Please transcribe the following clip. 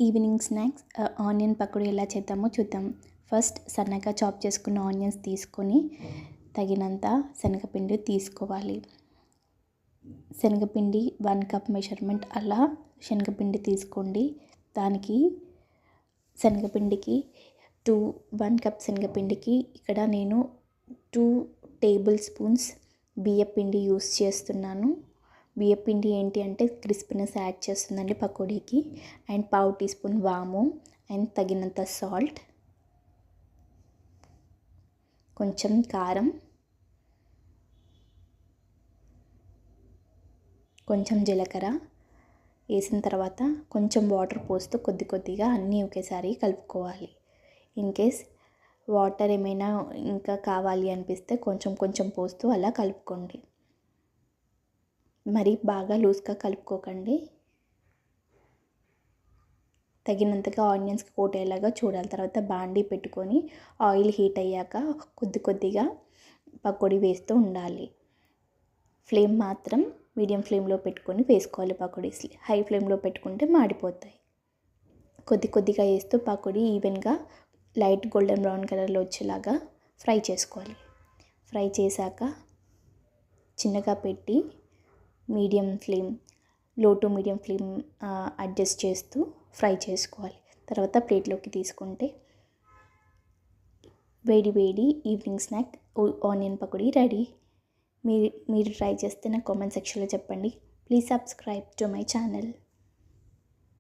Evening snacks onion pakodi ఎలా చేద్దామో చూద్దాం. First సన్నగా చాప్ చేసుకున్న ఆనియన్స్ తీసుకొని తగినంత శనగపిండి తీసుకోవాలి. శనగపిండి 1 కప్ మెజర్మెంట్ అలా శనగపిండి తీసుకోండి. దానికి శనగపిండికి 1 కప్ శనగపిండికి ఇక్కడ నేను 2 టేబుల్ స్పూన్స్ బియ్యపిండి యూస్ చేస్తున్నాను. బియ్యపిండి ఏంటి అంటే క్రిస్పీనెస్ యాడ్ చేస్తుందండి పకోడీకి. అండ్ 1/2 టీ స్పూన్ వాము అండ్ తగినంత సాల్ట్, కొంచెం కారం, కొంచెం జీలకర్ర వేసిన తర్వాత కొంచెం వాటర్ పోస్తూ కొద్ది కొద్దిగా అన్నీ ఒకేసారి కలుపుకోవాలి. ఇన్ కేస్ వాటర్ ఏమైనా ఇంకా కావాలి అనిపిస్తే కొంచెం కొంచెం పోస్తూ అలా కలుపుకోండి. మరి బాగా లూజ్గా కలుపుకోకండి. తగినంతగా ఆనియన్స్కి కోట్ అయ్యేలాగా చూడాలి. తర్వాత బాండీ పెట్టుకొని ఆయిల్ హీట్ అయ్యాక కొద్ది కొద్దిగా పకోడీ వేస్తూ ఉండాలి. ఫ్లేమ్ మాత్రం మీడియం ఫ్లేమ్లో పెట్టుకొని వేసుకోవాలి పకోడీస్. హై ఫ్లేమ్లో పెట్టుకుంటే మాడిపోతాయి. కొద్ది కొద్దిగా వేస్తూ పకోడీ ఈవెన్గా లైట్ గోల్డెన్ బ్రౌన్ కలర్లో వచ్చేలాగా ఫ్రై చేసుకోవాలి. ఫ్రై చేశాక చిన్నగా పెట్టి low to medium flame adjust చేస్తూ ఫ్రై చేసుకోవాలి. తర్వాత ప్లేట్లోకి తీసుకుంటే వేడి వేడి evening snack onion pakodi ready. మీరు ట్రై చేస్తే నాకు కామెంట్ సెక్షన్లో చెప్పండి. Please subscribe to my channel.